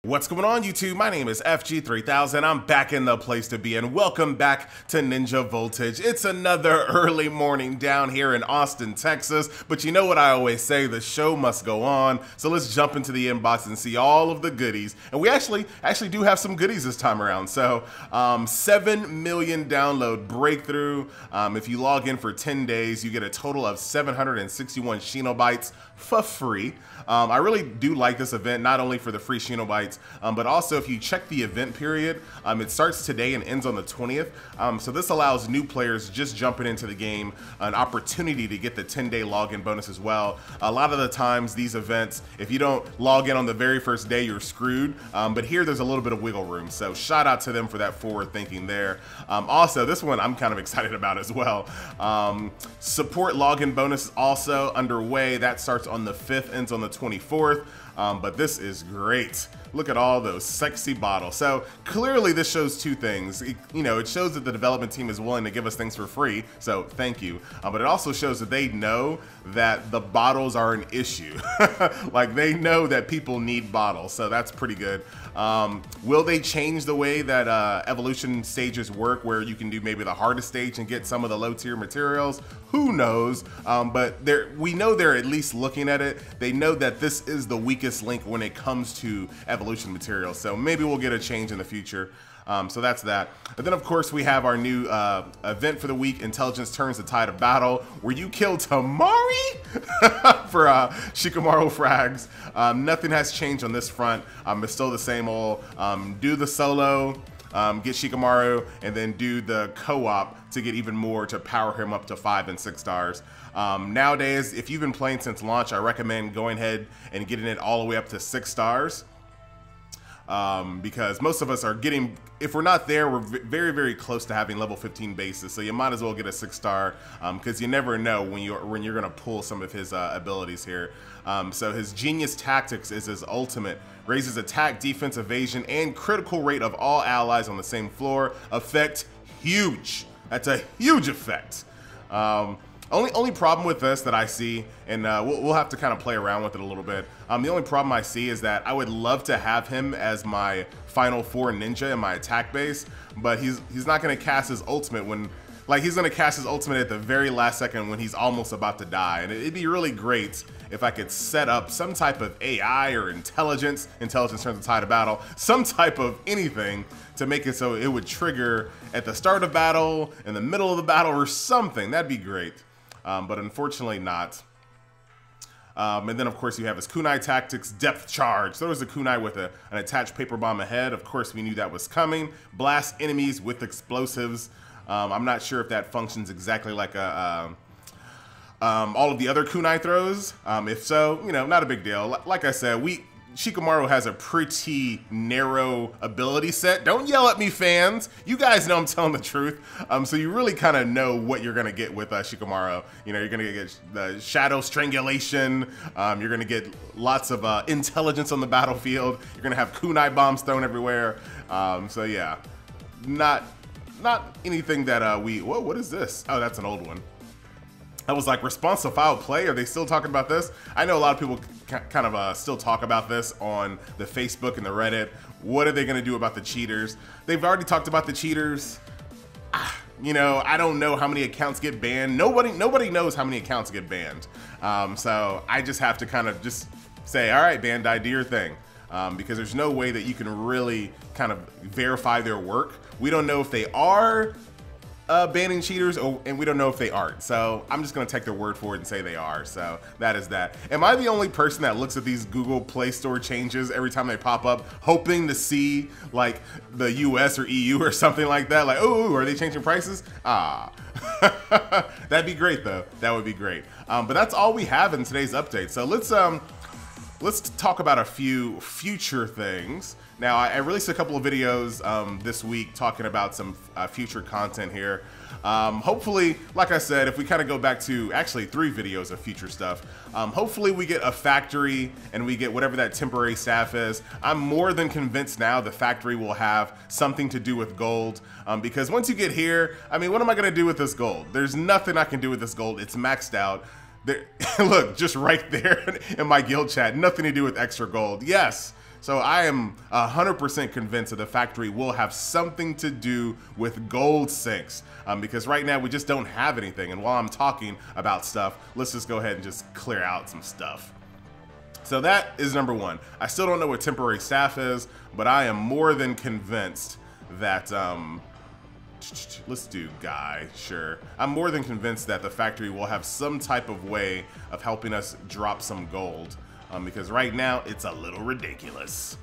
What's going on, YouTube? My name is FG3000. I'm back in the place to be, and welcome back to Ninja Voltage. It's another early morning down here in Austin, Texas, but you know what I always say, the show must go on. So let's jump into the inbox and see all of the goodies. And we actually do have some goodies this time around. So 7 million download breakthrough. If you log in for 10 days, you get a total of 761 Shinobytes for free. I really do like this event, not only for the free Shinobytes, but also if you check the event period, it starts today and ends on the 20th. So this allows new players just jumping into the game an opportunity to get the 10-day login bonus as well. A lot of the times these events, if you don't log in on the very first day, you're screwed. But here there's a little bit of wiggle room. So shout out to them for that forward thinking there. Also, this one I'm kind of excited about as well. Support login bonus is also underway. That starts on the 5th, ends on the 24th. But this is great. Look at all those sexy bottles. So clearly this shows two things. It shows that the development team is willing to give us things for free, so thank you. But it also shows that they know that the bottles are an issue. Like, they know that people need bottles, so that's pretty good. Will they change the way that evolution stages work, where you can do maybe the hardest stage and get some of the low tier materials? Who knows? But we know they're at least looking at it. They know that this is the weakest link when it comes to evolution materials, so maybe we'll get a change in the future. So that's that. And then of course we have our new event for the week, Intelligence Turns the Tide of Battle, where you kill Tamari for Shikamaru frags. Nothing has changed on this front. It's still the same old, do the solo, get Shikamaru, and then do the co-op to get even more to power him up to 5 and 6 stars. Nowadays, if you've been playing since launch, I recommend going ahead and getting it all the way up to 6 stars. Because most of us are getting, if we're not there, we're very, very close to having level 15 bases. So you might as well get a 6 star, because you never know when you're gonna pull some of his abilities here. So his Genius Tactics is his ultimate. Raises attack, defense, evasion, and critical rate of all allies on the same floor. Effect, huge. That's a huge effect. Only problem with this that I see, and we'll have to kind of play around with it a little bit. The only problem I see is that I would love to have him as my final 4 ninja in my attack base, but he's not going to cast his ultimate when, like, he's going to cast his ultimate at the very last second when he's almost about to die. And it'd be really great if I could set up some type of AI or intelligence turns the tide of battle, some type of anything to make it so it would trigger at the start of battle, in the middle of the battle, or something. That'd be great. But unfortunately not. And then of course you have his kunai tactics, depth charge. There was a kunai with an attached paper bomb ahead. Of course we knew that was coming. Blast enemies with explosives. I'm not sure if that functions exactly like all of the other kunai throws. If so, not a big deal. Like I said, Shikamaru has a pretty narrow ability set. Don't yell at me, fans. You guys know I'm telling the truth. So you really kind of know what you're gonna get with Shikamaru. You're gonna get the shadow strangulation. You're gonna get lots of intelligence on the battlefield. You're gonna have kunai bombs thrown everywhere. So yeah, not anything that whoa, what is this? Oh, that's an old one. I was like, responsive foul play? Are they still talking about this? I know a lot of people kind of still talk about this on the Facebook and the Reddit. What are they going to do about the cheaters? They've already talked about the cheaters. I don't know how many accounts get banned. Nobody knows how many accounts get banned. So I just have to kind of just say, all right, Bandai, do your thing. Because there's no way that you can really kind of verify their work. We don't know if they are banning cheaters, and we don't know if they aren't. So I'm just gonna take their word for it and say they are. So that is that. Am I the only person that looks at these Google Play Store changes every time they pop up, hoping to see like the US or EU or something like that? Like, oh, are they changing prices? That'd be great though. That would be great. But that's all we have in today's update. So let's talk about a few future things. Now, I released a couple of videos this week talking about some future content here. Hopefully, like I said, if we kind of go back to actually 3 videos of future stuff, hopefully we get a factory and we get whatever that temporary staff is. I'm more than convinced now the factory will have something to do with gold, because once you get here, I mean, what am I gonna do with this gold? There's nothing I can do with this gold. It's maxed out. There, look, just right there in my guild chat, nothing to do with extra gold. Yes, So I am 100% convinced that the factory will have something to do with gold sinks, because right now we just don't have anything. And while I'm talking about stuff, let's just go ahead and just clear out some stuff. So that is number one. I still don't know what temporary staff is, but I am more than convinced that, let's do guy, sure. I'm more than convinced that the factory will have some type of way of helping us drop some gold, because right now it's a little ridiculous.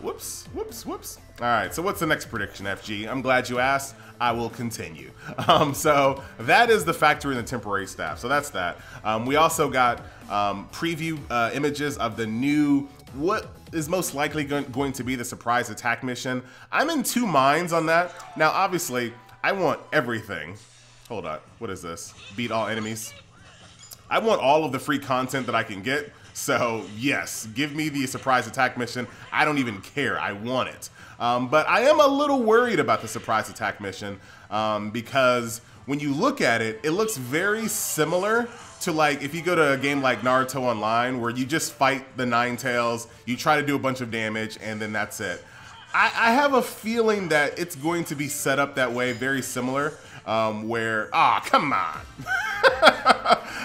Whoops. All right, so what's the next prediction, FG? I'm glad you asked. I will continue. So that is the factory and the temporary staff. So that's that. We also got preview images of the new, what is most likely going to be the surprise attack mission. I'm in two minds on that. Now, obviously, I want everything. Hold on, what is this? Beat all enemies. I want all of the free content that I can get. So yes, give me the surprise attack mission. I don't even care, I want it. But I am a little worried about the surprise attack mission, because when you look at it, it looks very similar to, like, if you go to a game like Naruto Online, where you just fight the Nine Tails, you try to do a bunch of damage, and then that's it. I have a feeling that it's going to be set up that way, very similar, where, come on.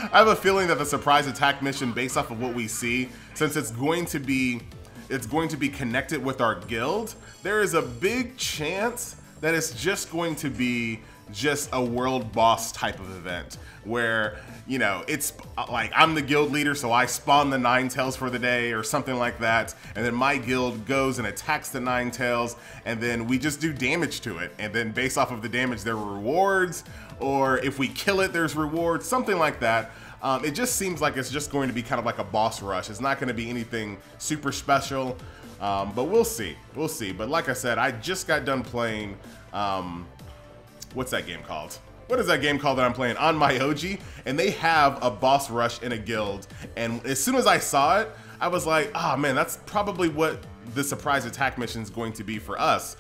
I have a feeling that the surprise attack mission, based off of what we see, since it's going to be connected with our guild, there is a big chance that it's just going to be just a world boss type of event, where, you know, it's like I'm the guild leader, so I spawn the Nine Tails for the day or something like that, and then my guild goes and attacks the Nine Tails, and then we just do damage to it, and then based off of the damage there are rewards, or if we kill it there's rewards, something like that. It just seems like it's just going to be kind of like a boss rush. It's not going to be anything super special, but we'll see. We'll see. But like I said, I just got done playing, what's that game called? What is that game called that I'm playing? On My OG, and they have a boss rush in a guild. And as soon as I saw it, I was like, oh man, that's probably what the surprise attack mission is going to be for us.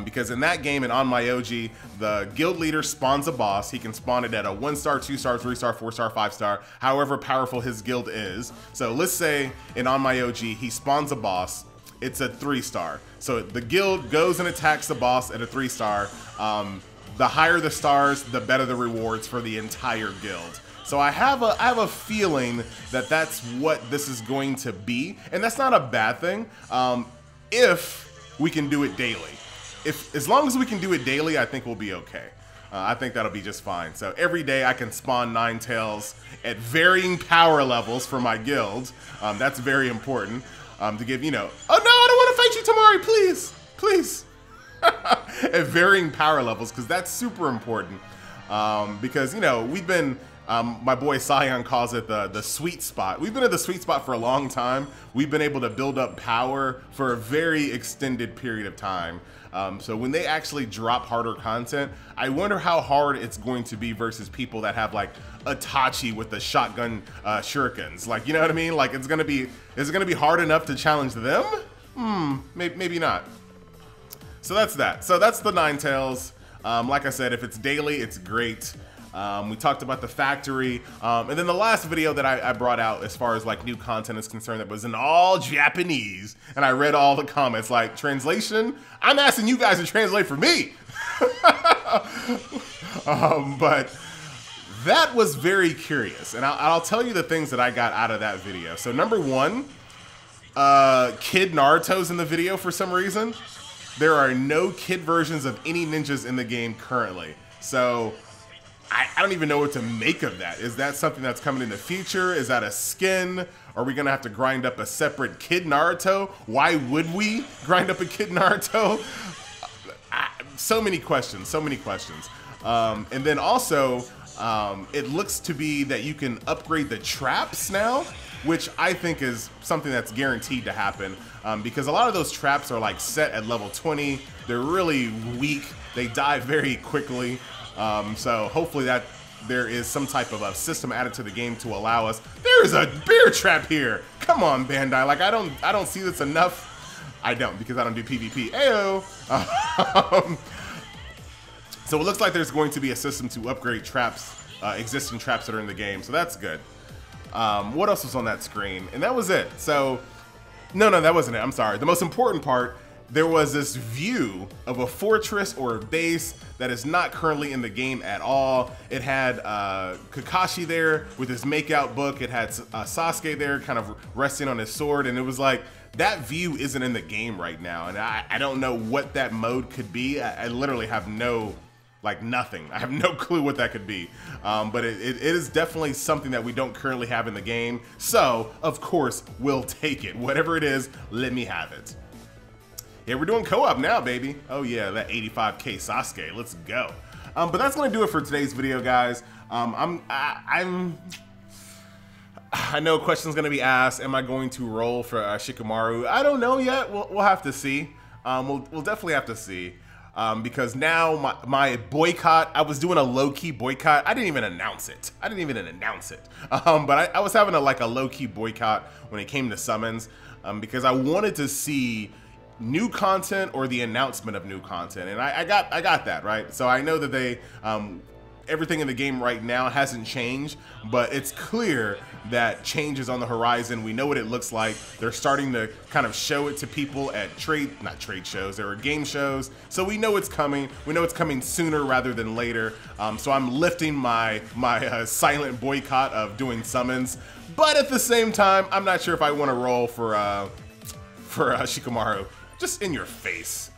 Because in that game and On My OG, the guild leader spawns a boss. He can spawn it at a 1-star, 2-star, 3-star, 4-star, 5-star, however powerful his guild is. So let's say in On My OG, he spawns a boss. It's a 3-star. So the guild goes and attacks the boss at a 3-star. The higher the stars, the better the rewards for the entire guild. So I have a feeling that that's what this is going to be, and that's not a bad thing, if we can do it daily. As long as we can do it daily, I think we'll be okay. I think that'll be just fine. So every day I can spawn Nine Tails at varying power levels for my guild. That's very important, to give, you know, oh no, I don't want to fight you, Tamari, please, please. At varying power levels, because that's super important. Because, you know, we've been, my boy Sion calls it the sweet spot. We've been at the sweet spot for a long time. We've been able to build up power for a very extended period of time. So when they actually drop harder content, I wonder how hard it's going to be versus people that have like Itachi with the shotgun shurikens. Like, you know what I mean? Like, is it gonna be hard enough to challenge them? Maybe not. So that's that. So that's the Nine Tails. Like I said, if it's daily, it's great. We talked about the factory, and then the last video that I brought out as far as like new content is concerned, that was in all Japanese, and I read all the comments like, translation? I'm asking you guys to translate for me. But that was very curious, and I'll tell you the things that I got out of that video. So number one, Kid Naruto's in the video for some reason. There are no kid versions of any ninjas in the game currently. So I don't even know what to make of that. Is that something that's coming in the future? Is that a skin? Are we gonna have to grind up a separate Kid Naruto? Why would we grind up a Kid Naruto? So many questions, so many questions. And then also, it looks to be that you can upgrade the traps now, which I think is something that's guaranteed to happen, because a lot of those traps are like set at level 20. They're really weak. They die very quickly. So hopefully that there is some type of a system added to the game to allow us. There is a bear trap here. Come on, Bandai. Like, I don't see this enough. I don't, because I don't do PvP. Ayo. So it looks like there's going to be a system to upgrade traps, existing traps that are in the game. So that's good. What else was on that screen? And that was it. So No, no, that wasn't it. I'm sorry. The most important part, there was this view of a fortress or a base that is not currently in the game at all. It had Kakashi there with his makeout book. It had Sasuke there kind of resting on his sword. And it was like, that view isn't in the game right now. And I don't know what that mode could be. I literally have no, like nothing. I have no clue what that could be. But it is definitely something that we don't currently have in the game. So, of course, we'll take it. Whatever it is, let me have it. Yeah, we're doing co-op now, baby. Oh yeah, that 85K Sasuke, let's go. But that's gonna do it for today's video, guys. I know a question's gonna be asked, am I going to roll for Shikamaru? I don't know yet, we'll have to see. We'll definitely have to see. Because now my boycott, I was doing a low-key boycott. I didn't even announce it. But I was having a low-key boycott when it came to summons, because I wanted to see new content or the announcement of new content, and I got that, right? So I know that they everything in the game right now hasn't changed, but it's clear that change is on the horizon. We know what it looks like. They're starting to kind of show it to people at not trade shows, there are game shows. So we know it's coming. We know it's coming sooner rather than later. So I'm lifting my silent boycott of doing summons, but at the same time, I'm not sure if I want to roll for Shikamaru. Just in your face,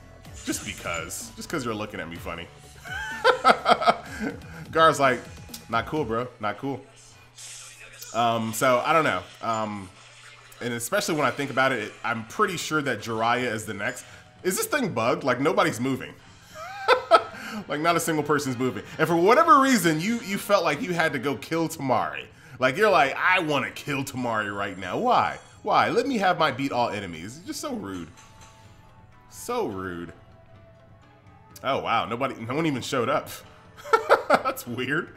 just because you're looking at me funny. Gar's like, not cool, bro, not cool. So I don't know. And especially when I think about it, I'm pretty sure that Jiraiya is the next. Is this thing bugged? Like nobody's moving. Like not a single person's moving. And for whatever reason, you felt like you had to go kill Tamari. Like you're like, I want to kill Tamari right now. Why? Why? Let me have my beat all enemies. It's just so rude. So rude. Oh wow, no one even showed up. That's weird.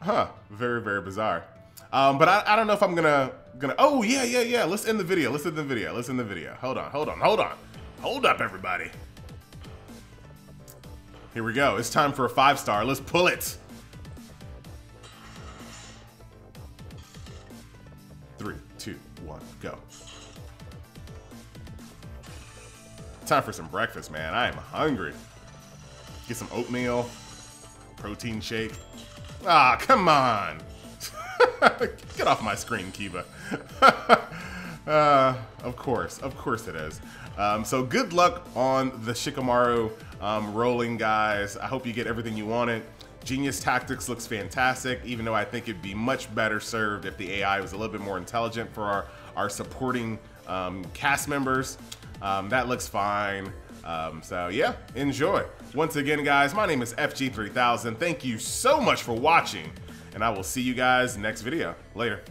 Huh, very, very bizarre. But I don't know if I'm gonna, oh yeah. Let's end the video, Hold up, everybody. Here we go, it's time for a 5-star, let's pull it. 3, 2, 1, go. Time for some breakfast, man. I am hungry. Get some oatmeal, protein shake. Ah, come on. Get off my screen, Kiba. Of course it is. So good luck on the Shikamaru rolling, guys. I hope you get everything you wanted. Genius Tactics looks fantastic, even though I think it'd be much better served if the AI was a little bit more intelligent for our supporting cast members. That looks fine. So yeah, enjoy. Once again, guys, my name is FG3000. Thank you so much for watching, and I will see you guys next video. Later.